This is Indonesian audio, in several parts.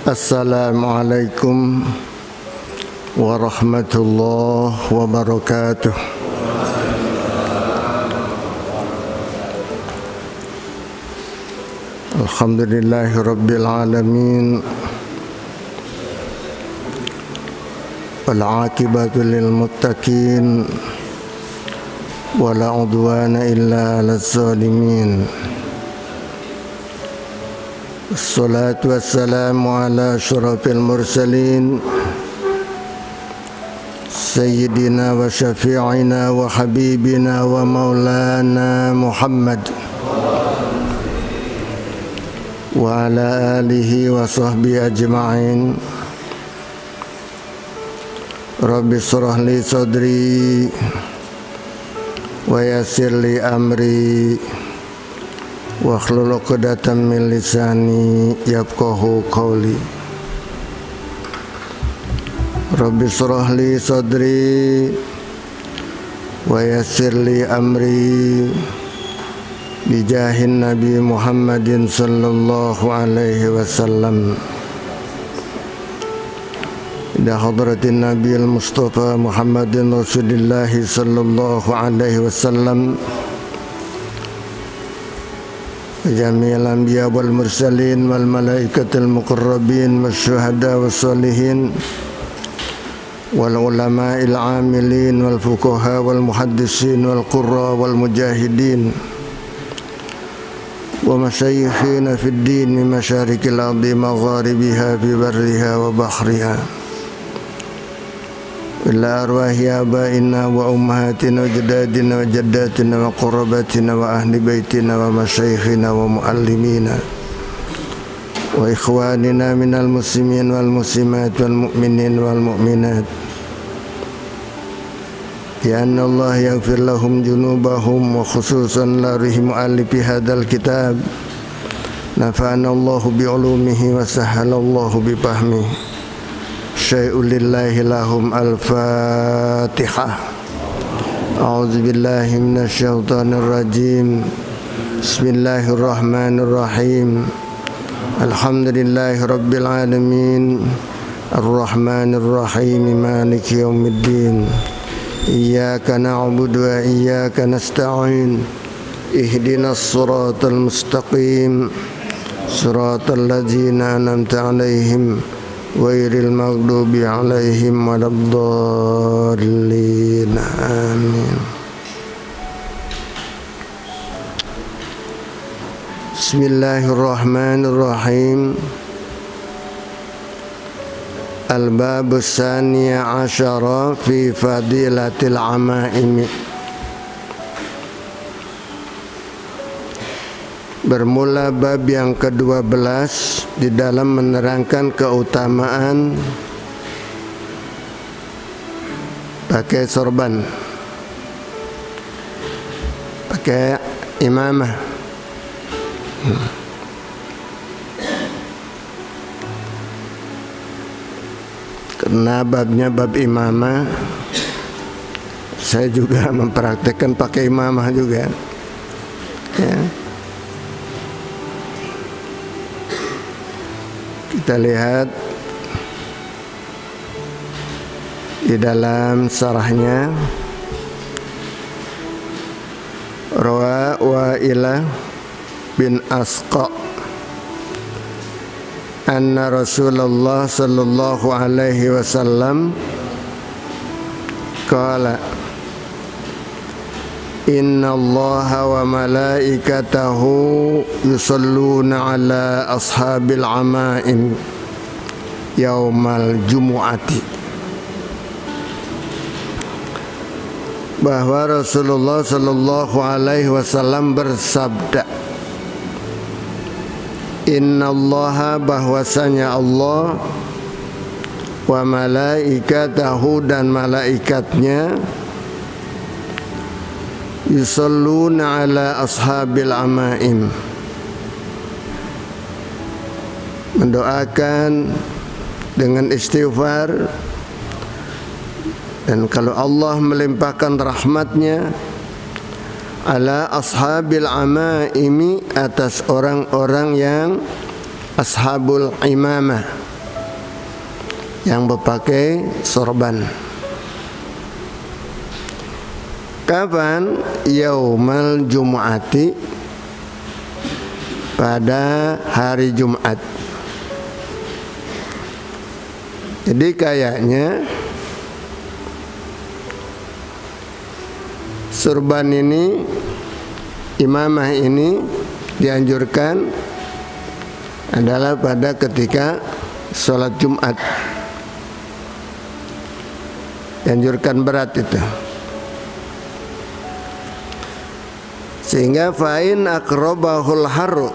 Assalamualaikum warahmatullahi wabarakatuh. Alhamdulillahi rabbil alamin. Wal aqibatu lil muttaqin. Wala udwana illa 'alal zalimin. Assalatu wassalamu ala asyrafil mursalin Sayyidina wa syafi'ina wa habibina wa maulana Muhammad wa ala alihi wa sahbihi ajma'in. Rabbi shrah li sadri wa yassir li amri wa hlul 'uqdatam min lisani yafqahu qawli. Rabbi shrah li sadri wa yassir li amri bijahin Nabi Muhammadin sallallahu alaihi wasallam. Ila hadratin Nabi al-Mustafa Muhammadin Rasulullah sallallahu alaihi wasallam. Jami'al anbiya wal mursalin wal malaikatil muqarrabin wasyuhada wassalihin wal ulama'il amilin wal fuqaha wal muhaddisin wal qurra wal mujahidin wa masyayikhina fid din min masyarikil ardi magharibiha fi barriha wa bahriha. Ila arwahi abaina wa ummahatina wa jadadina wa jaddatina wa qurrabatina wa ahli baitina wa masyayikhina wa muallimina wa ikhwanina minal muslimin wal muslimat wal mu'minin wal mu'minat. Ya anna Allah yaghfir lahum junubahum wa khususan larihim mu'allifi hadal kitab. Nafa'ana Allahu bi'ulumihi wa sahhala Allahu bifahmihi. Syai'ul lillahi lahum al-Fatihah. A'udzu billahi minasy syaithanir rajim. Bismillahirrahmanirrahim. Alhamdulillahi rabbil alamin. Ar-Rahmanir Rahim. Maliki yaumiddin. Iyyaka na'budu wa iyyaka nasta'in. Ihdinas siratal mustaqim. Siratal ladzina an'amta 'alaihim ghairil maghdubi 'alaihim waladdallin. Amin. Bismillahirrahmanirrahim. Al-babu tsaniya asyara fi fadilatil amaimi. Bermula bab yang ke-12 di dalam menerangkan keutamaan pakai sorban, pakai imamah. Karena babnya bab imamah, saya juga mempraktekkan pakai imamah juga, ya. Kita lihat di dalam syarahnya. Rawa Wa'ilah bin Asqa anna Rasulullah sallallahu alaihi wasallam qala inna Allaha wa malaikatahu yusalluna ala ashabil amaim yaumal jumu'ati. Bahwa Rasulullah sallallahu alaihi wasallam bersabda, inna Allaha, bahwasanya Allah, wa malaikatahu, dan malaikatnya, yusalluna ala ashabil amaim, mendoakan dengan istighfar. Dan kalau Allah melimpahkan rahmatnya ala ashabil amaimi, atas orang-orang yang ashabul imamah, yang berpakai sorban. Kapan? Yaumal Jum'ati, pada hari Jumat. Jadi kayaknya sorban ini, imamah ini dianjurkan adalah pada ketika sholat Jumat. Dianjurkan berat itu. Sehingga fa'in akrobahul haru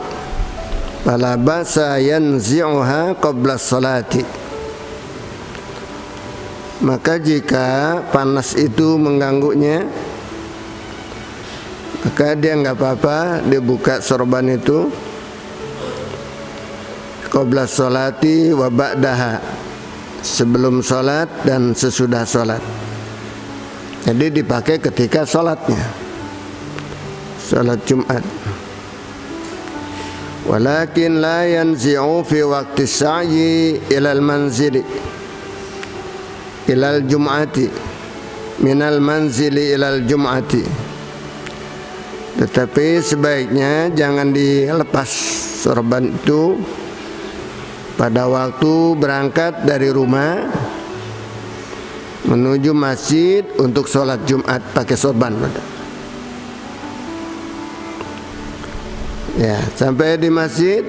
fala ba'sa yanzi'uha qabla salati. Maka jika panas itu mengganggunya, maka dia nggak apa-apa, dia buka sorban itu qabla salati wa ba'daha, sebelum salat dan sesudah salat. Jadi dipakai ketika salatnya, salat Jumat. Walakin la yanzi'u fi waqti sa'yi ilal manzili ilal jum'ati minal manzili ilal jum'ati. Tetapi sebaiknya jangan dilepas sorban itu pada waktu berangkat dari rumah menuju masjid untuk sholat Jumat pakai sorban. Ya, sampai di masjid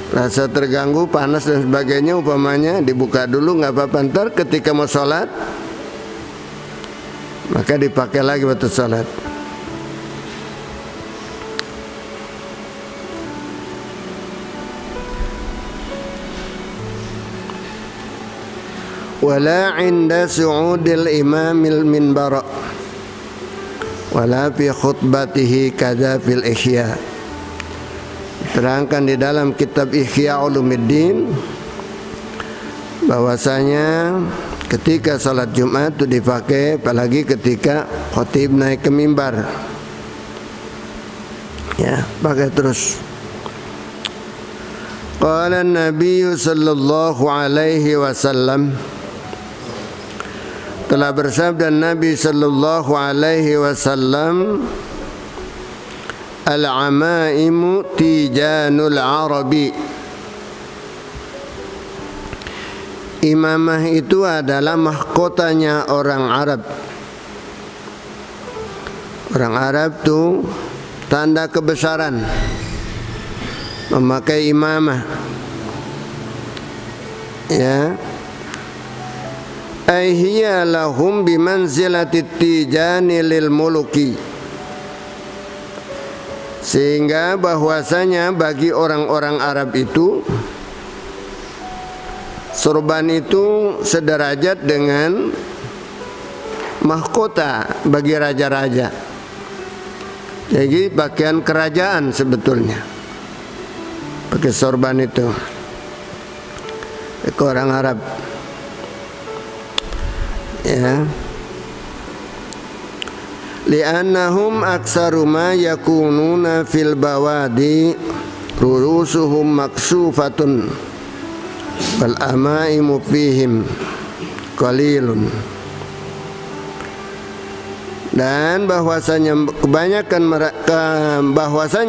rasa terganggu, panas dan sebagainya, umpamanya dibuka dulu nggak apa-apa, ntar ketika mau sholat maka dipakai lagi waktu sholat. Wala inda su'udil imamil minbar wala fi khutbatihi kadza fil ihya. Terangkan di dalam kitab Ihya Ulumuddin bahwasanya ketika salat Jumat itu dipakai, apalagi ketika khatib naik ke mimbar. Ya, pakai terus. Qala Nabi sallallahu alaihi wasallam, telah bersabda Nabi sallallahu alaihi wasallam, al-amaimu tijanul arabi. Imamah itu adalah mahkotanya orang Arab. Orang Arab itu tanda kebesaran memakai imamah. Ya, hiya lahum bimanzilati tijani lil muluki. Sehingga bahwasanya bagi orang-orang Arab itu sorban itu sederajat dengan mahkota bagi raja-raja. Jadi pakaian kerajaan sebetulnya, pakai sorban itu ke orang Arab. Ya, li'annahum aksaru ma yakununa fil bawadi rurusuhum maksufatun wal amaimu fihim qalilun. Dan bahwasanya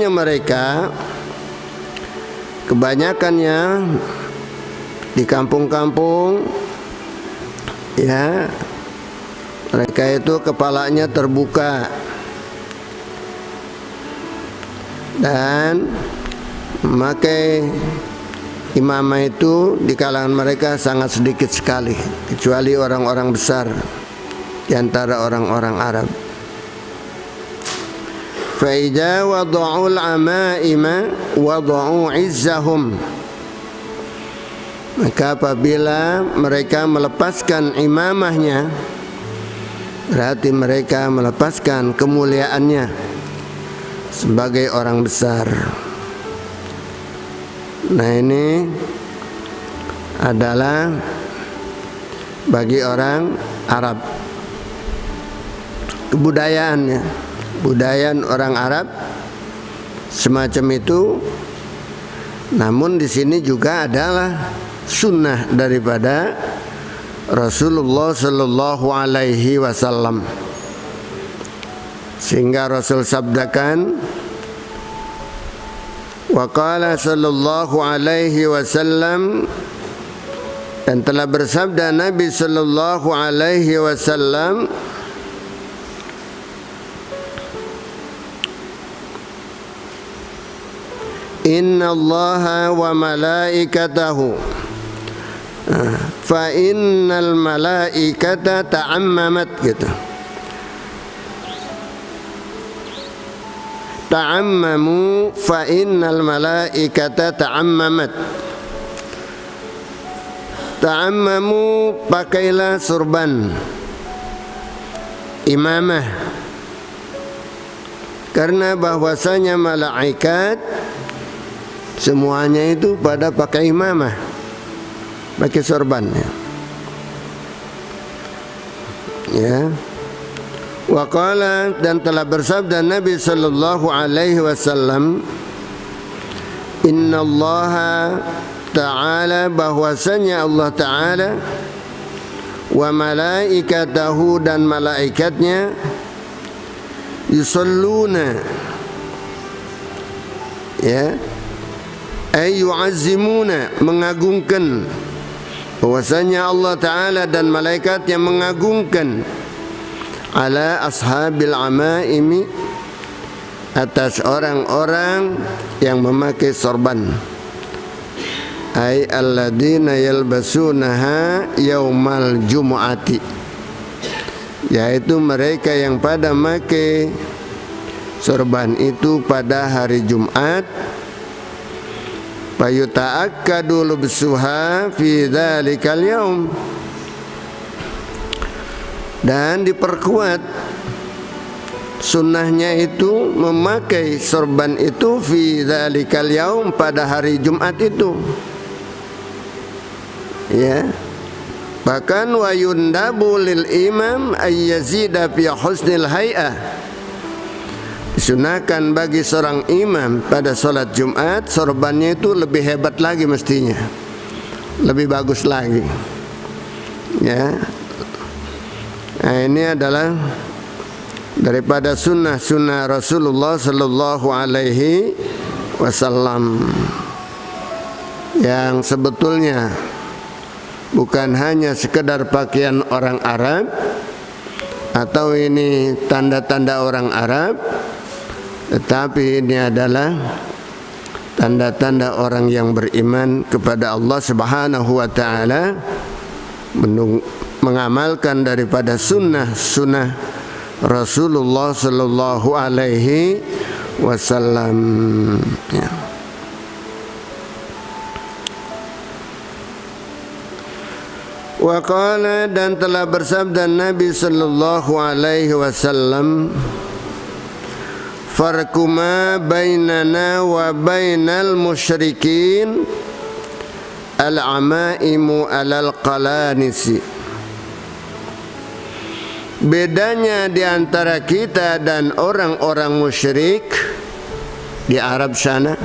mereka kebanyakannya di kampung-kampung, ya, mereka itu kepalanya terbuka dan memakai imamah itu di kalangan mereka sangat sedikit sekali, kecuali orang-orang besar di antara orang-orang Arab. Fa idza wada'ul amaima wada'u izzahum, maka apabila mereka melepaskan imamahnya, berarti mereka melepaskan kemuliaannya sebagai orang besar. Nah, ini adalah bagi orang Arab, kebudayaannya, budayaan orang Arab semacam itu. Namun di sini juga adalah sunnah daripada Rasulullah sallallahu alaihi wasallam. Sehingga Rasul sabdakan, wa qala sallallahu alaihi wasallam, dan telah bersabda Nabi sallallahu alaihi wasallam, inna Allaha wa malaikatahu fa innal malaikata ta'ammamat gitu. Ta'ammamu fa innal malaikata ta'ammamat. Ta'ammamu, pakailah surban imamah, karena bahwasanya malaikat semuanya itu pada pakai imamah, pakai sorban, ya. Wa qala, dan telah bersabda Nabi sallallahu alaihi wasallam, innallaha ta'ala, bahwasanya Allah ta'ala, wa malaikatahu, dan malaikatnya, yusalluna, ya, ay yu'azzimuna, mengagungkan, bahwasanya Allah Ta'ala dan malaikatnya mengagungkan, ala ashabil amaimi, atas orang-orang yang memakai sorban, ay alladzina yalbasunaha yaumal jumu'ati, yaitu mereka yang pada memakai sorban itu pada hari Jumat, fayuta'akkadu lubsuha fi dzalikal yaum, dan diperkuat sunnahnya itu memakai sorban itu fi dzalikal yaum, pada hari Jumat itu, ya. Bahkan wa yundabu lil imam ay yazida fi husnil hay'ah, disunahkan bagi seorang imam pada sholat Jumat, sorbannya itu lebih hebat lagi, mestinya lebih bagus lagi, ya. Nah, ini adalah daripada sunnah-sunnah Rasulullah sallallahu alaihi wasallam yang sebetulnya bukan hanya sekedar pakaian orang Arab atau ini tanda-tanda orang Arab, tetapi ini adalah tanda-tanda orang yang beriman kepada Allah Subhanahu wa ta'ala, mengamalkan daripada sunnah-sunnah Rasulullah sallallahu alaihi wasallam, ya. Wa qala, dan telah bersabda Nabi sallallahu alaihi wasallam, farquma bainana wa bainal musyrikin al-amaimu alal qalanisi. Bedanya di antara kita dan orang-orang musyrik di Arab sana,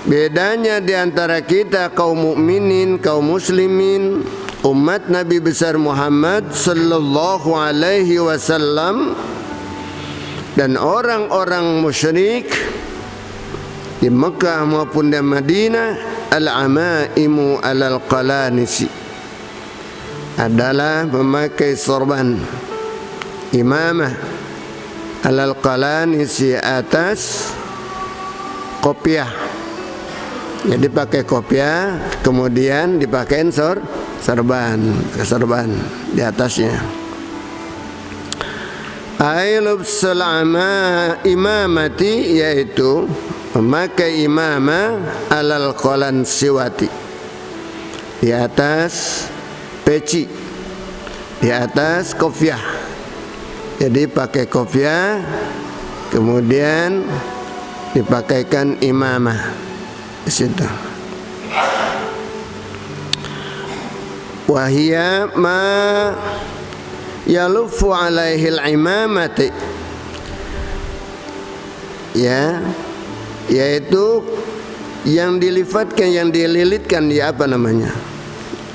bedanya di antara kita kaum mukminin, kaum muslimin, umat Nabi besar Muhammad sallallahu alaihi wasallam, dan orang-orang musyrik di Mekah maupun di Madinah, al-amaimu alal qalanisi, adalah memakai sorban imamah alal qalanisi, atas kopiah. Jadi pakai kopiah, kemudian dipakein sorban di atasnya. Ailub selama imamati, yaitu memakai imamah alal qalan siwati, di atas peci, di atas kopiah. Jadi pakai kopiah, kemudian dipakaikan imamah di situ. Wahia ma yalufu alaihi al-imamati, ya, yaitu yang dilifatkan, yang dililitkan di apa namanya,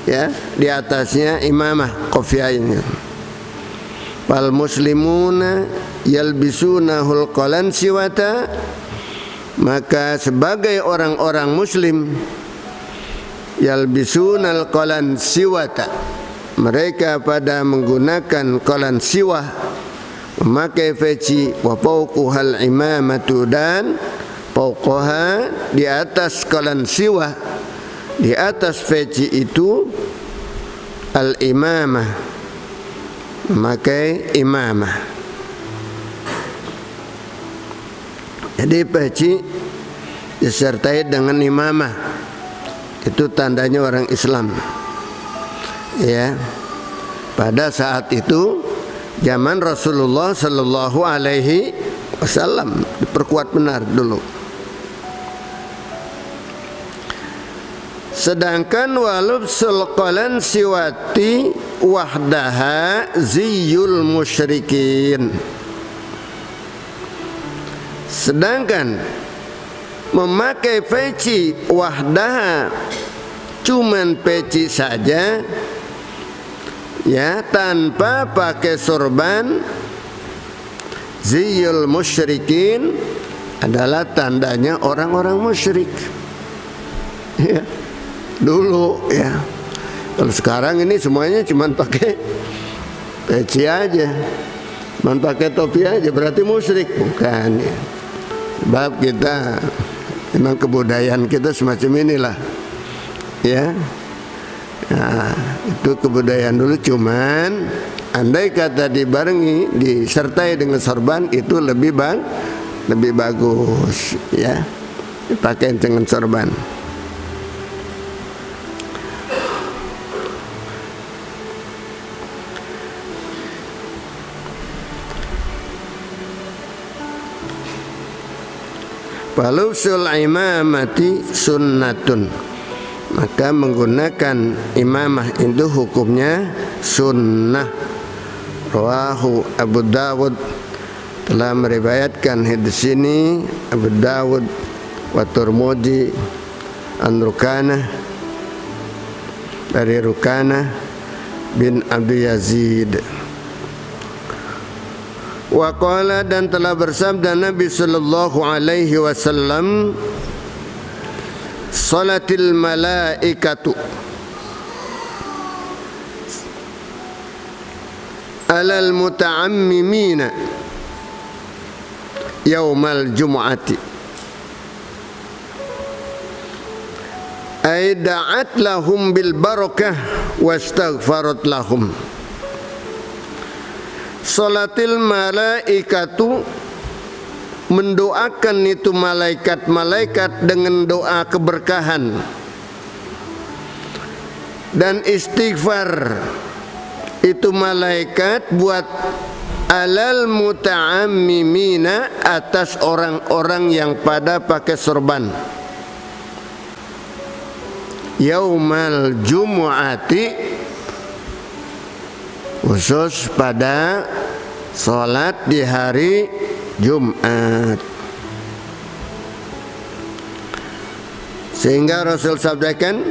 ya, di atasnya imamah kofiah ini. Fal muslimuna yalbisunahul qalansiwata, maka sebagai orang-orang muslim, yalbisunal qalansiwata, mereka pada menggunakan qalansiwah, memakai peci, wa fawquhal imamatu, dan fawqaha, di atas qalansiwah, di atas peci itu, al imamah, memakai imamah. Jadi peci disertai dengan imamah, itu tandanya orang Islam, ya. Pada saat itu zaman Rasulullah Sallallahu Alaihi Wasallam, diperkuat benar dulu. Sedangkan walubsul qalansiwati wahdaha ziyul musyrikin. Sedangkan memakai peci wahdaha, cuman peci saja, ya, tanpa pakai sorban, ziyul musyrikin, adalah tandanya orang-orang musyrik, ya, dulu, ya. Kalau sekarang ini semuanya cuman pakai peci aja, cuman pakai topi aja, berarti musyrik, bukan, ya. Sebab kita memang kebudayaan kita semacam inilah, ya. Nah, itu kebudayaan dulu, cuman andai kata dibarengi, disertai dengan sorban, itu lebih bagus, ya, dipakai dengan sorban. Falubsul imamati sunnatun, maka menggunakan imamah itu hukumnya sunnah. Rawahu Abu Dawud, telah meriwayatkan hadis ini Abu Dawud wa Tirmidzi an Rukanah, dari Rukanah bin Abdul Yazid. Wa qala, dan telah bersabda Nabi sallallahu alaihi wasallam, salatil malaikatu alal muta'ammimina yaumal jumu'ati, ay da'at lahum bil barakah wastaghfarat lahum. Salatil malaikatu, mendoakan itu malaikat-malaikat dengan doa keberkahan dan istighfar itu malaikat buat alal muta'ammimina, atas orang-orang yang pada pakai sorban, yaumal jumu'ati, khusus pada sholat di hari Jumat. Sehingga Rasul sabdakan,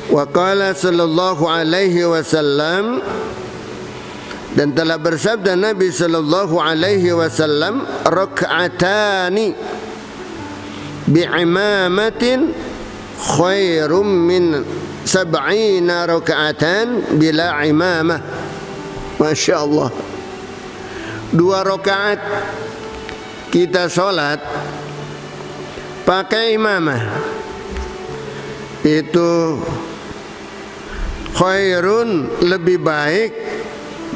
wa qala sallallahu alaihi wasallam, dan telah bersabda Nabi sallallahu alaihi wasallam, rak'atani bi'imamatin khairum min sab'ina raka'atan bila imamah. Masya Allah, 2 rakaat kita sholat pakai imamah, itu khairun, lebih baik,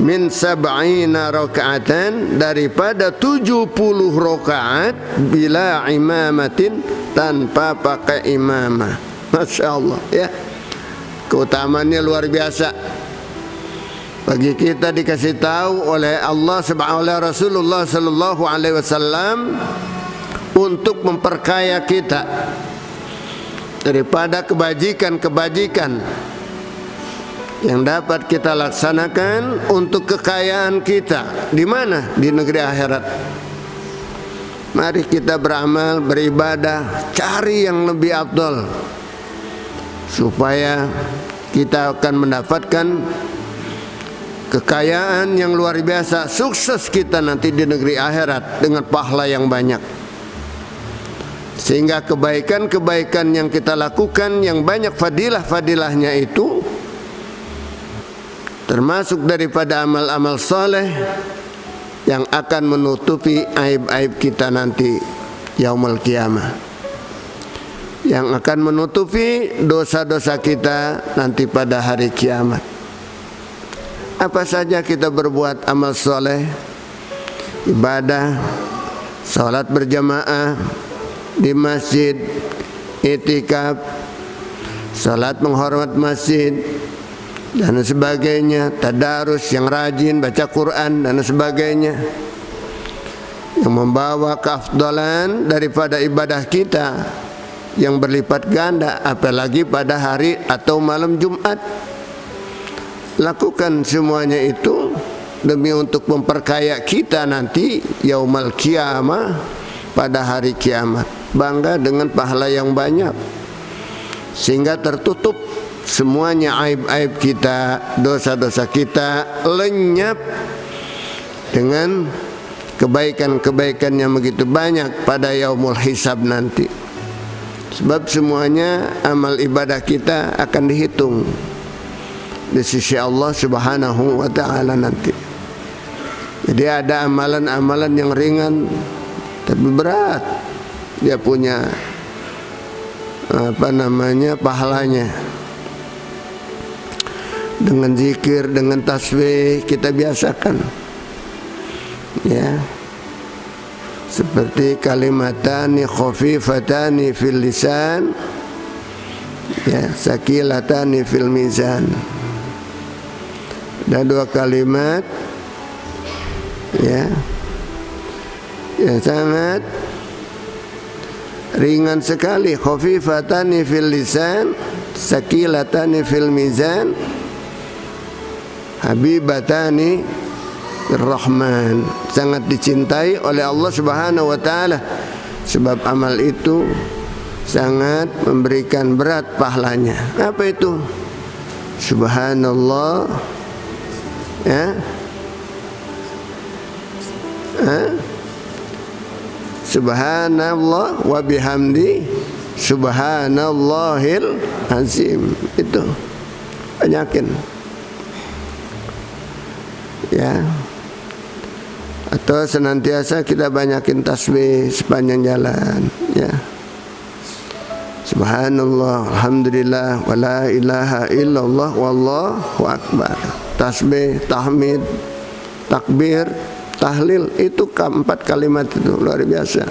min sab'ina raka'atan, daripada 70 rakaat bila imamatin, tanpa pakai imamah. Masya Allah, ya. Keutamaannya luar biasa. Bagi kita dikasih tahu oleh Allah subhanahu wa ta'ala, Rasulullah sallallahu alaihi wasallam, untuk memperkaya kita daripada kebajikan-kebajikan yang dapat kita laksanakan untuk kekayaan kita di mana? Di negeri akhirat. Mari kita beramal, beribadah, cari yang lebih afdal, supaya kita akan mendapatkan kekayaan yang luar biasa, sukses kita nanti di negeri akhirat dengan pahala yang banyak. Sehingga kebaikan-kebaikan yang kita lakukan yang banyak fadilah-fadilahnya itu termasuk daripada amal-amal soleh yang akan menutupi aib-aib kita nanti yaumul qiyamah, yang akan menutupi dosa-dosa kita nanti pada hari kiamat. Apa saja kita berbuat amal soleh, ibadah, salat berjamaah di masjid, itikaf, salat menghormat masjid dan sebagainya, tadarus yang rajin, baca Quran dan sebagainya, yang membawa keafdalan daripada ibadah kita yang berlipat ganda, apalagi pada hari atau malam Jumat. Lakukan semuanya itu demi untuk memperkaya kita nanti yaumul qiyamah, pada hari kiamat. Bangga dengan pahala yang banyak, sehingga tertutup semuanya aib-aib kita, dosa-dosa kita lenyap dengan kebaikan-kebaikan yang begitu banyak pada yaumul hisab nanti. Sebab semuanya amal ibadah kita akan dihitung di sisi Allah Subhanahu wa ta'ala nanti. Jadi ada amalan-amalan yang ringan tapi berat, dia punya pahalanya. Dengan zikir, dengan tasbih kita biasakan, ya, seperti kalimatani khafifatani fil lisan, ya, sakilatani fil mizan. Dan dua kalimat, ya, yang sangat ringan sekali, khafifatani fil lisan, sakilatani fil mizan, habibatani Rahman, sangat dicintai oleh Allah Subhanahu wa ta'ala. Sebab amal itu sangat memberikan berat pahalanya. Apa itu? Subhanallah, ya, Subhanallah wa bihamdi subhanallahil azim. Itu banyakin, ya. Atau senantiasa kita banyakin tasbih sepanjang jalan, ya. Subhanallah, alhamdulillah, wa la ilaha illallah, wallahu akbar. Tasbih, tahmid, takbir, tahlil, itu keempat kalimat itu luar biasa.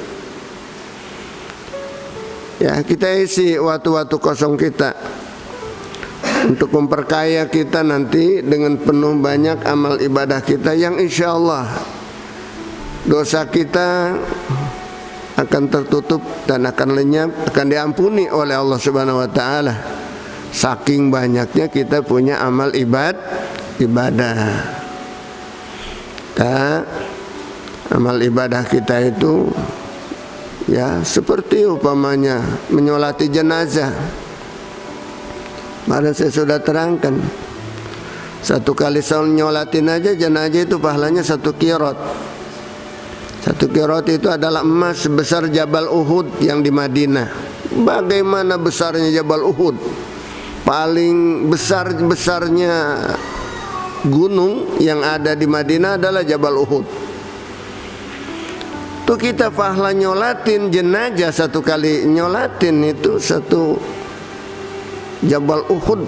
Ya, kita isi waktu-waktu kosong kita untuk memperkaya kita nanti dengan penuh banyak amal ibadah kita yang insya Allah dosa kita akan tertutup dan akan lenyap, akan diampuni oleh Allah Subhanahu wa ta'ala. Saking banyaknya kita punya amal ibadah. Amal ibadah kita itu, ya, seperti umpamanya menyolati jenazah. Mari saya sudah terangkan, satu kali nyolatin aja jenazah itu pahalanya 1 qirot. 1 qirot itu adalah emas sebesar Jabal Uhud yang di Madinah. Bagaimana besarnya Jabal Uhud? Paling besarnya gunung yang ada di Madinah adalah Jabal Uhud. Tuh kita pahala nyolatin jenazah, 1 kali nyolatin itu 1 Jabal Uhud,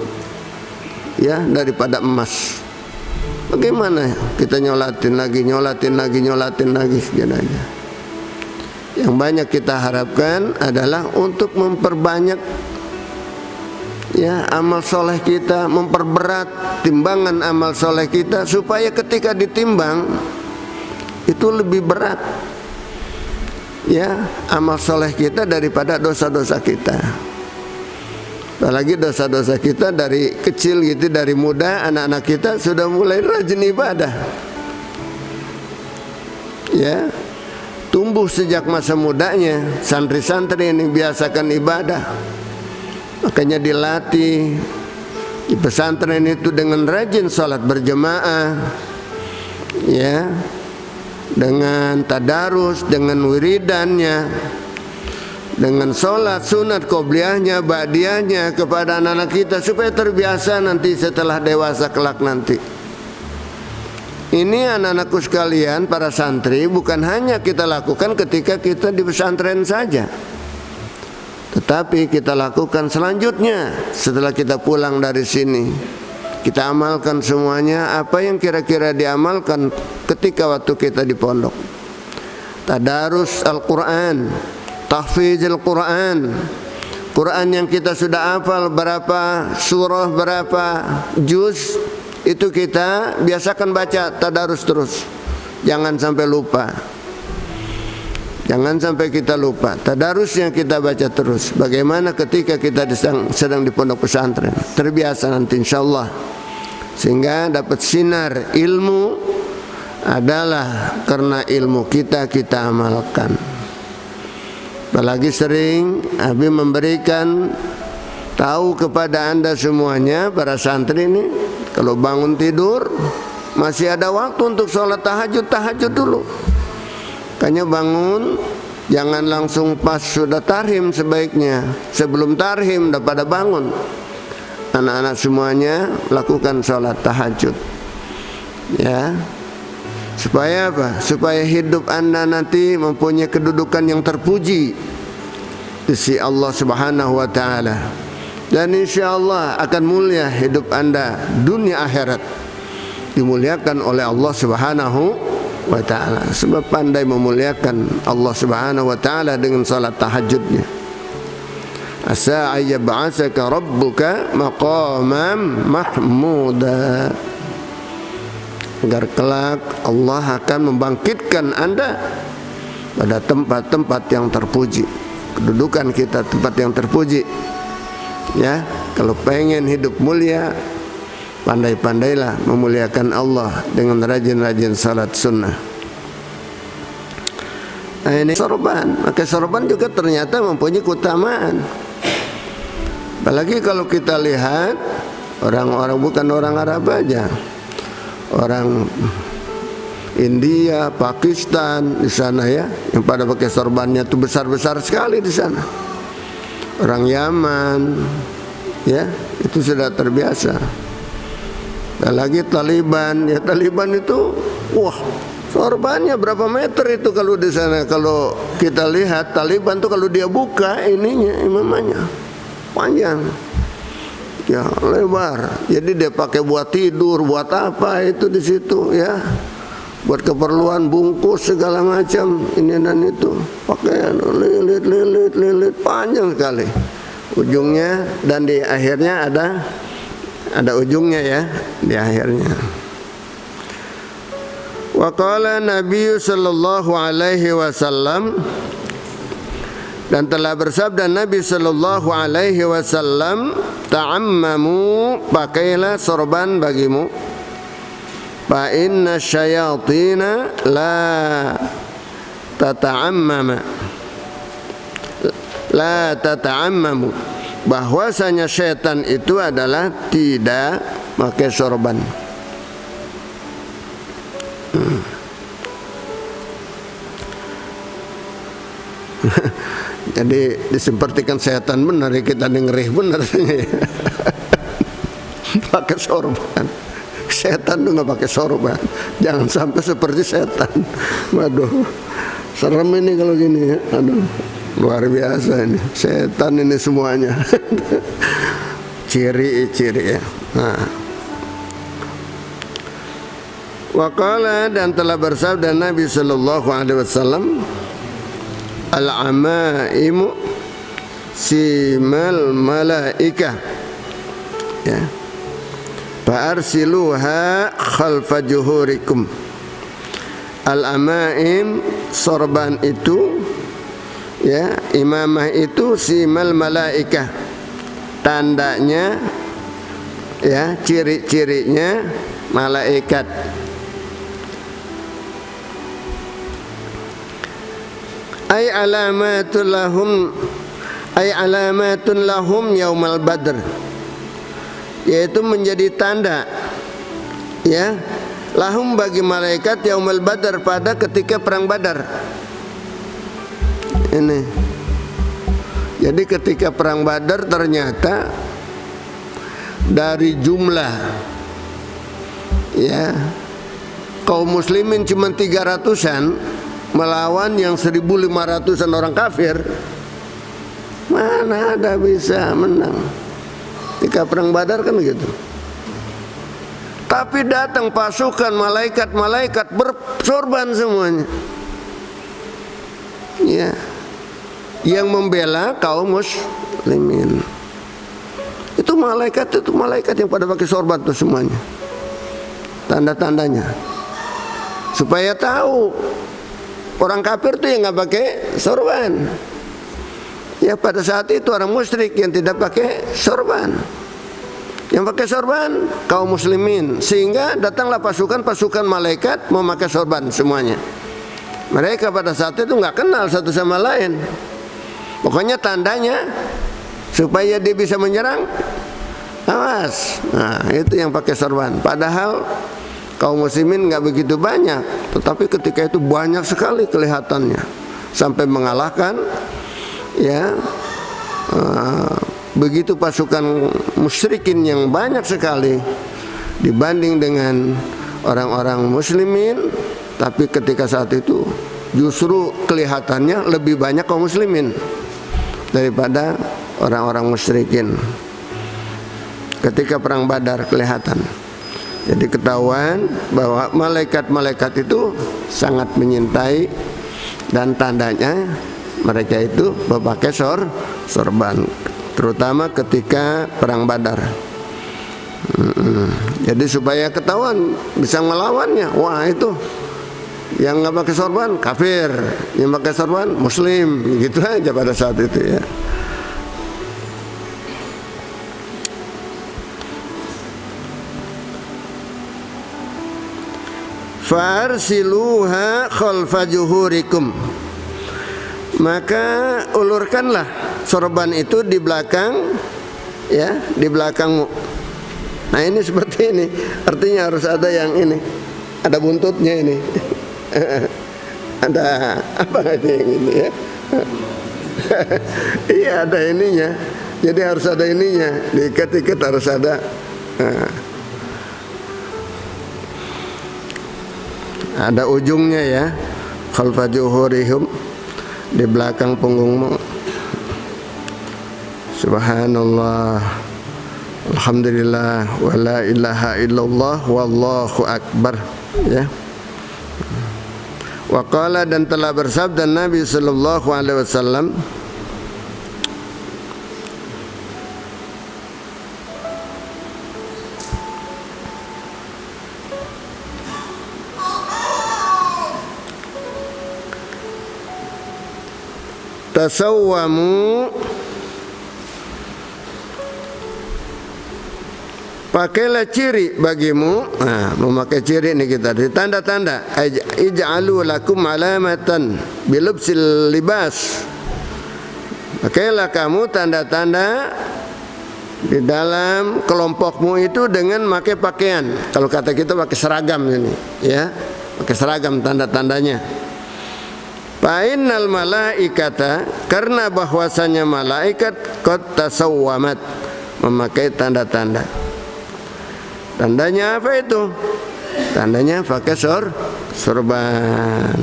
ya, daripada emas. Bagaimana kita nyolatin lagi jenazah. Yang banyak kita harapkan adalah untuk memperbanyak, ya, amal soleh kita, memperberat timbangan amal soleh kita, supaya ketika ditimbang itu lebih berat, ya, amal soleh kita daripada dosa-dosa kita. Apalagi dosa-dosa kita dari kecil gitu, dari muda, anak-anak kita sudah mulai rajin ibadah, ya. tumbuh sejak masa mudanya. Santri-santri ini biasakan ibadah, makanya dilatih di pesantren itu dengan rajin sholat berjamaah, ya, dengan tadarus, dengan wiridannya, dengan sholat sunat qobliyahnya, ba'diyahnya kepada anak-anak kita supaya terbiasa nanti setelah dewasa kelak nanti. Ini anak-anakku sekalian, para santri, bukan hanya kita lakukan ketika kita di pesantren saja, tetapi kita lakukan selanjutnya setelah kita pulang dari sini. Kita amalkan semuanya apa yang kira-kira diamalkan ketika waktu kita di pondok. Tadarus Al-Quran, tahfizul Quran, Quran yang kita sudah hafal berapa surah, berapa juz, itu kita biasakan baca tadarus terus. Jangan sampai lupa. Jangan sampai kita lupa. Tadarus yang kita baca terus. Bagaimana ketika kita sedang di pondok pesantren? Terbiasa nanti insyaallah. Sehingga dapat sinar ilmu adalah karena ilmu kita amalkan. Apalagi sering Habib memberikan tahu kepada anda semuanya, para santri ini, kalau bangun tidur masih ada waktu untuk sholat tahajud dulu. Makanya bangun jangan langsung pas sudah tarhim, sebaiknya sebelum tarhim udah pada bangun. Anak-anak semuanya lakukan sholat tahajud, ya. Supaya apa? Supaya hidup anda nanti mempunyai kedudukan yang terpuji di sisi Allah Subhanahu wa ta'ala. Dan insya Allah akan mulia hidup anda dunia akhirat, dimuliakan oleh Allah Subhanahu wa ta'ala. Sebab pandai memuliakan Allah Subhanahu wa ta'ala dengan salat tahajudnya. Asa ayyab'asaka rabbuka maqamam mahmuda, agar kelak Allah akan membangkitkan anda pada tempat-tempat yang terpuji. Kedudukan kita tempat yang terpuji, ya. Kalau pengen hidup mulia, pandai-pandailah memuliakan Allah dengan rajin-rajin salat sunnah. Nah, ini sorban. Maka sorban juga ternyata mempunyai keutamaan. Apalagi kalau kita lihat orang-orang, bukan orang Arab aja, orang India, Pakistan di sana, ya, yang pada pakai sorbannya itu besar-besar sekali di sana. Orang Yaman, ya, itu sudah terbiasa. Apalagi Taliban, ya, Taliban itu, wah, sorbannya berapa meter itu kalau di sana. Kalau kita lihat Taliban tuh kalau dia buka ininya, imamanya panjang, ya, lebar. Jadi dia pakai buat tidur, buat apa itu di situ, ya, buat keperluan bungkus segala macam ini dan itu. Pakaian lilit panjang sekali ujungnya, dan di akhirnya ada ujungnya, ya, di akhirnya. Wa qala Nabi sallallahu alaihi wasallam, dan telah bersabda Nabi sallallahu alaihi wasallam, ta'ammamu, pakailah sorban bagimu, fa inna syayatina la tata'ammamu, bahwasanya syaitan itu adalah tidak pakai sorban. Jadi disepertikan setan benar, ya, kita dengerih benar. Pakai sorban. Setan tuh nggak pakai sorban. Jangan sampai seperti setan. Waduh, serem ini kalau gini, ya. Aduh, luar biasa ini. Setan ini semuanya. Ciri-ciri, ya. Nah. Waqala, dan telah bersabda Nabi sallallahu alaihi wasallam, al-amaimu simal malaikah, ya, fa'arsiluha khalfa juhurikum. Al-amaim, sorban itu, ya, imamah itu simal malaikah, tandanya, ya, ciri-cirinya malaikat. ay alamatun lahum yaumal badr, yaitu menjadi tanda ya lahum bagi malaikat yaumal badr, pada ketika perang Badar. Ini jadi ketika perang Badar ternyata dari jumlah ya kaum muslimin cuma 300-an melawan yang 1.500-an orang kafir. Mana ada bisa menang ketika perang Badar kan gitu. Tapi datang pasukan malaikat bersorban semuanya ya, yang membela kaum muslimin. Itu malaikat yang pada pakai sorban tuh semuanya. Tanda-tandanya supaya tahu orang kafir tuh yang nggak pakai sorban. Ya pada saat itu orang musyrik yang tidak pakai sorban. Yang pakai sorban kaum muslimin, sehingga datanglah pasukan malaikat memakai sorban semuanya. Mereka pada saat itu nggak kenal satu sama lain. Pokoknya tandanya supaya dia bisa menyerang, awas. Nah itu yang pakai sorban. Padahal kaum muslimin nggak begitu banyak, tetapi ketika itu banyak sekali kelihatannya, sampai mengalahkan ya begitu pasukan musyrikin yang banyak sekali dibanding dengan orang-orang muslimin. Tapi ketika saat itu justru kelihatannya lebih banyak kaum muslimin daripada orang-orang musyrikin. Ketika perang Badar kelihatan. Jadi ketahuan bahwa malaikat-malaikat itu sangat menyintai, dan tandanya mereka itu memakai sorban, terutama ketika perang Badar. Jadi supaya ketahuan bisa melawannya. Wah itu yang nggak pakai sorban kafir, yang pakai sorban muslim, gitu aja pada saat itu ya. Farsiluha khalfa juhurikum, maka ulurkanlah sorban itu di belakang ya, di belakangmu. Nah ini seperti ini, artinya harus ada yang ini, ada buntutnya ini. Ada apa itu yang ini ya? Iya ada ininya, jadi harus ada ininya, diikat-ikat harus ada. Ada ujungnya ya, khalfa juhurihum, di belakang punggungmu. Subhanallah, alhamdulillah, wa la ilaha illallah, wallahu akbar ya. Wa qala, dan telah bersabda Nabi sallallahu alaihi wasallam, tasawwamu, pakailah ciri bagimu. Nah, memakai ciri ini kita di tanda-tanda. Ij'alu lakum alamatan bilubsil libas, pakailah kamu tanda-tanda di dalam kelompokmu itu dengan memakai pakaian. Kalau kata kita pakai seragam ini ya, pakai seragam tanda-tandanya. Fa'innal malaikata, karena bahwasanya malaikat qad tasawwamat, memakai tanda-tanda. Tandanya apa itu? Tandanya pakai sorban.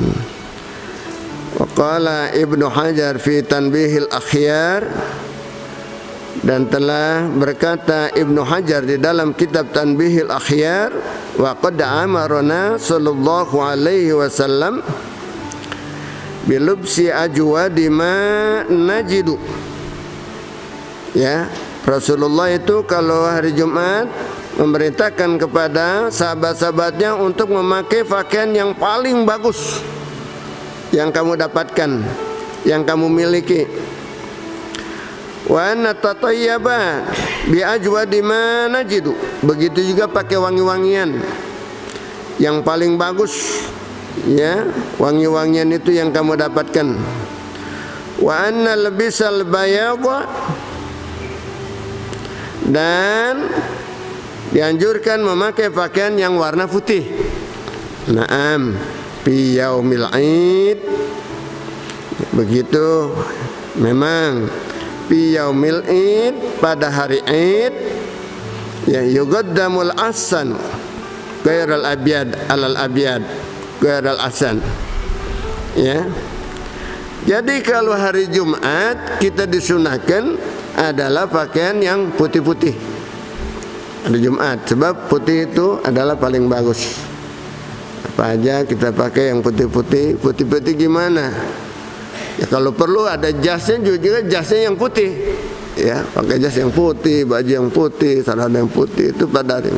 Wa qala Ibnu Hajar fi Tanbihil Akhyar, dan telah berkata Ibnu Hajar di dalam kitab Tanbihil Akhyar, wa qad amarna sallallahu alaihi wasallam bilubsi ajwadi ma najidu. Ya, Rasulullah itu kalau hari Jumat memerintahkan kepada sahabat-sahabatnya untuk memakai pakaian yang paling bagus yang kamu dapatkan, yang kamu miliki. Wa natatayyaba bi ajwadi ma najidu, begitu juga pakai wangi-wangian yang paling bagus. Ya, wangi-wangian itu yang kamu dapatkan. Wa anna labisal bayadha, dan dianjurkan memakai pakaian yang warna putih. Naam, fi yaumil id. Begitu memang fi yaumil id, pada hari id, ya yuqaddamul ahsan ghairal abyad alal abyad ghairal ahsan. Ya. Jadi kalau hari Jumat kita disunahkan adalah pakaian yang putih-putih. Hari Jumat, sebab putih itu adalah paling bagus. Apa aja kita pakai yang putih-putih. Putih-putih gimana? Ya kalau perlu ada jasnya juga, jasnya yang putih. Ya, pakai jas yang putih, baju yang putih, celana yang putih, itu pada hari.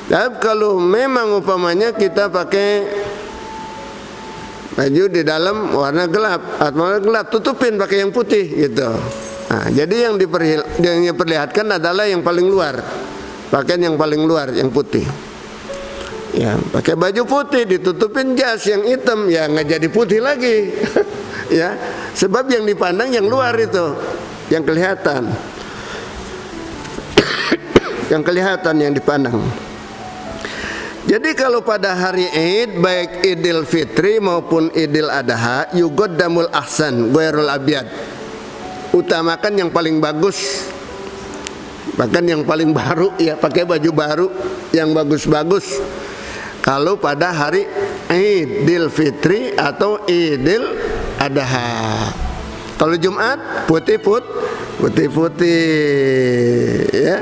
Tapi kalau memang umpamanya kita pakai baju di dalam warna gelap, warna gelap, tutupin pakai yang putih gitu. Nah, jadi yang diperlihatkan adalah yang paling luar, pakaian yang paling luar, yang putih. Ya, pakai baju putih ditutupin jas yang hitam, ya nggak jadi putih lagi. Ya, sebab yang dipandang yang luar itu, yang kelihatan, yang kelihatan, yang dipandang. Jadi kalau pada hari Id, baik Idul Fitri maupun Idul Adha, yuqaddamul ahsan ghairul abyad, utamakan yang paling bagus, bahkan yang paling baru, ya pakai baju baru yang bagus-bagus. Kalau pada hari Idul Fitri atau Idul Adha. Kalau Jumat putih-putih, ya.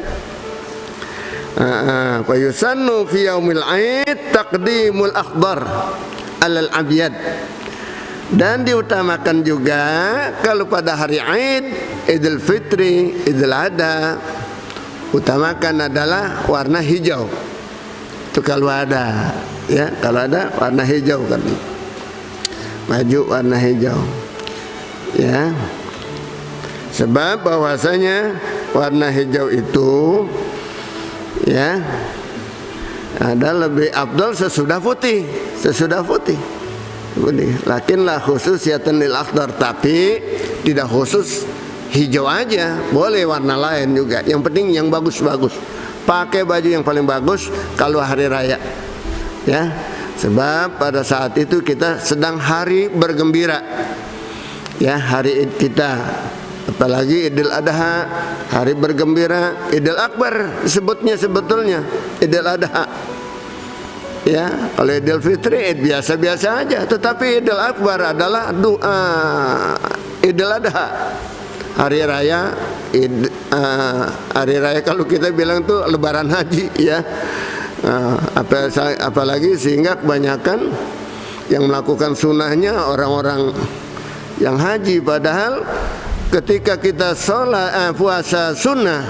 Fa yusannu fi yaumil Id taqdimul akhdar alal abyad, dan diutamakan juga kalau pada hari Id, Idul Fitri, Idul Adha, utamakan adalah warna hijau. Itu kalau ada, ya, kalau ada warna hijau kan, baju warna hijau, ya. Sebab bahwasanya warna hijau itu, ya, ada lebih afdal sesudah putih, Lakinlah khususiyatan lil akhdar, tapi tidak khusus hijau aja, boleh warna lain juga. Yang penting yang bagus-bagus. Pakai baju yang paling bagus kalau hari raya, ya. Sebab pada saat itu kita sedang hari bergembira, ya, hari Id kita. Apalagi Idul Adha, hari bergembira, Idul Akbar disebutnya sebetulnya, Idul Adha. Ya, kalau Idul Fitri biasa-biasa aja, tetapi Idul Akbar adalah doa Idul Adha. Hari raya, hari raya kalau kita bilang tuh Lebaran Haji, ya. Apalagi sehingga kebanyakan yang melakukan sunnahnya orang-orang yang haji, padahal ketika kita sholat puasa sunnah,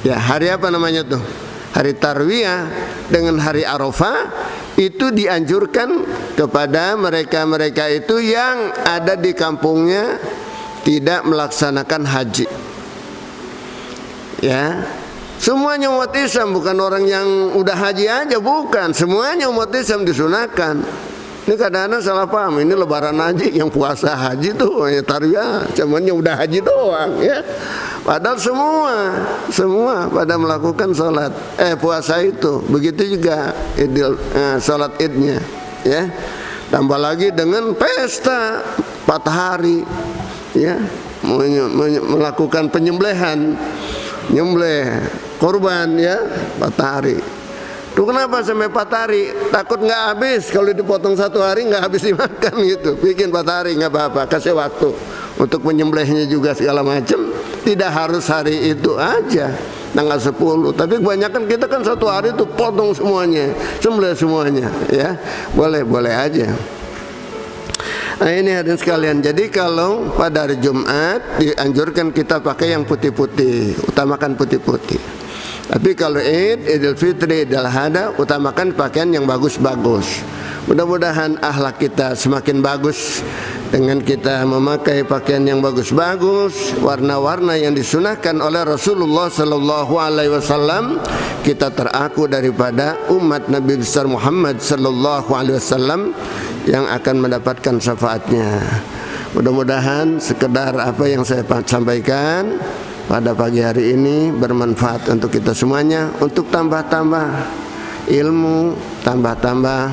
ya, hari apa namanya tuh? Hari Tarwiyah dengan hari Arafah, itu dianjurkan kepada mereka-mereka itu yang ada di kampungnya tidak melaksanakan haji. Ya, semuanya umat Islam, bukan orang yang udah haji aja, bukan. Semuanya umat Islam disunahkan. Ini kadang-kadang salah paham, ini Lebaran haji, yang puasa haji tuh ya Tarwiyah, cuman yang udah haji doang, ya. Padahal semua pada melakukan sholat puasa itu. Begitu juga sholat idnya, ya. Tambah lagi dengan pesta 4 hari, ya, melakukan penyembelihan, nyembelih korban, ya, 4 hari. Tuh kenapa sampai 4 hari? Takut nggak habis, kalau dipotong 1 hari nggak habis dimakan gitu. Bikin 4 hari nggak apa-apa, kasih waktu untuk menyembelihnya juga segala macam. Tidak harus hari itu aja, tanggal 10. Tapi kebanyakan kita kan 1 hari itu potong semuanya, sembelih semuanya, ya. Boleh aja. Nah, ini hadirin sekalian. Jadi kalau pada hari Jumat dianjurkan kita pakai yang putih-putih, utamakan putih-putih. Tapi kalau Idul Fitri, Idul Adha, utamakan pakaian yang bagus-bagus. Mudah-mudahan akhlak kita semakin bagus dengan kita memakai pakaian yang bagus-bagus, warna-warna yang disunahkan oleh Rasulullah sallallahu alaihi wasallam. Kita teraku daripada umat Nabi besar Muhammad sallallahu alaihi wasallam yang akan mendapatkan syafaatnya. Mudah-mudahan sekedar apa yang saya sampaikan pada pagi hari ini bermanfaat untuk kita semuanya, untuk tambah-tambah ilmu, tambah-tambah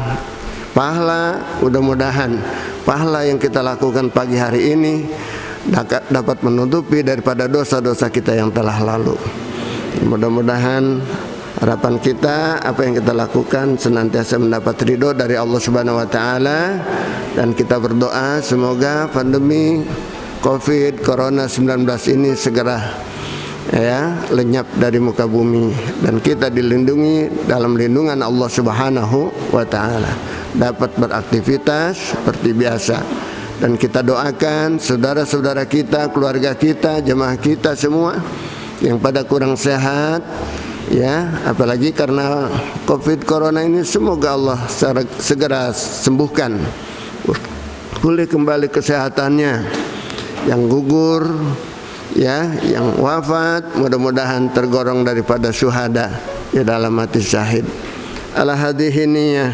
pahala. Mudah-mudahan pahala yang kita lakukan pagi hari ini dapat menutupi daripada dosa-dosa kita yang telah lalu. Mudah-mudahan harapan kita apa yang kita lakukan senantiasa mendapat ridho dari Allah Subhanahu wa taala, dan kita berdoa semoga pandemi Corona-19 ini segera lenyap dari muka bumi dan kita dilindungi dalam lindungan Allah Subhanahu wa taala, dapat beraktivitas seperti biasa. Dan kita doakan saudara-saudara kita, keluarga kita, jemaah kita semua yang pada kurang sehat, apalagi karena Corona ini, semoga Allah segera sembuhkan, pulih kembali kesehatannya. Yang gugur, yang wafat, mudah-mudahan tergolong daripada syuhada dalam mati syahid. Ala hadhihi niyyah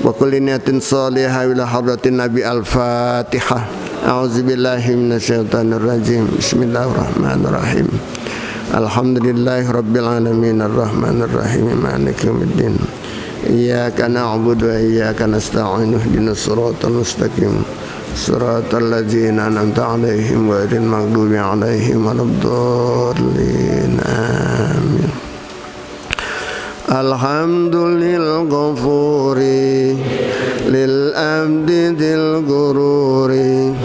wa kulli niyatin shalihah ila hadratin Nabi al-Fatihah. A'udzubillahi minasyaitonir rajim. Bismillahirrahmanirrahim. Alhamdulillahi rabbil alamin arrahmanir rahim maliki yaumiddin. Iyyaka na'budu wa iyyaka nasta'in ihdinas siratal mustaqim. Siratal ladzina an'amta 'alaihim ghairil maghdubi 'alaihim waladdallin. Amin. Alhamdulillah ghafuri lil abdi dil gururi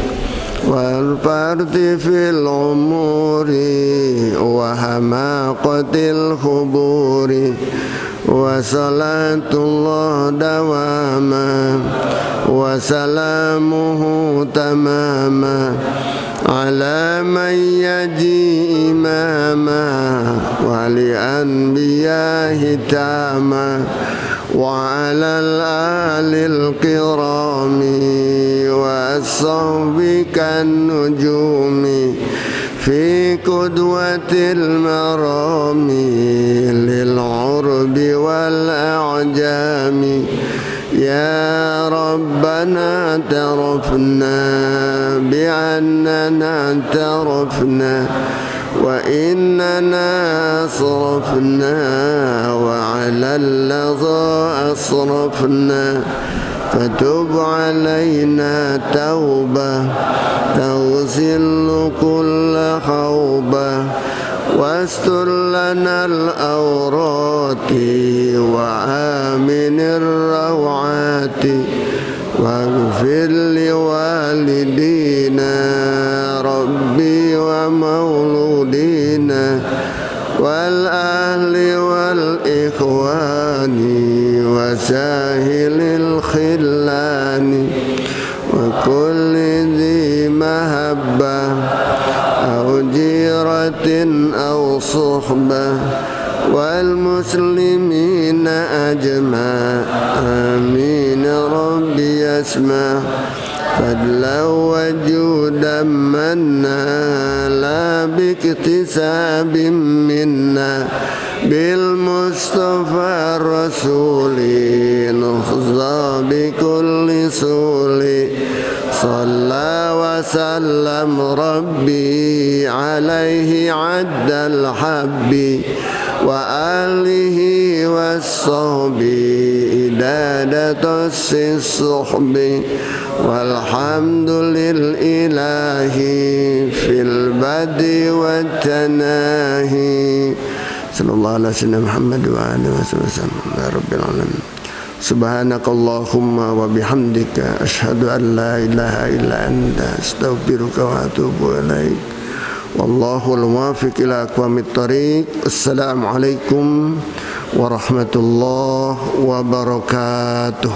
wal fardi fil umuri wa hamaqatil khuburi wa salatullah dawama wa salamuhu tamama ala man yaji imama wa li anbiyahi tama wa ala al-alil kirami wa as-sahbi kan nujumi fi qudwatil marami lil urbi wal a'jami. Ya Rabbana tarafna bi'annana tarafna wa innana asrafna wa 'ala alladha asrafna fatub 'alaina tawbah taghsil kulla khawbah wastur lana al-awrati wa aminir rawati waghfir li walidina rabbi wa mauludina wal ahli wal ikhwani wa sahilil khillani wa kulli dhi mahabbah aw jiratin aw suhbah wal muslimina ajma' amin rabbi yasma' fadlan wa judan manna la biktisabim minna bil mustafa rasuli nukhza bi kulli suli صلى وسلم ربي عليه عد الحب وآله والصحب إدادة الصحب والحمد لله في البدء والتناهي صلى الله على سيدنا محمد وآله وسلم يا رب العالمين. Subhanakallahumma wa bihamdika asyhadu an la ilaha illa anta astaghfiruka wa atubu ilaik. Wallahul muwaffiq ila aqwamit thariq. Assalamualaikum warahmatullahi wabarakatuh.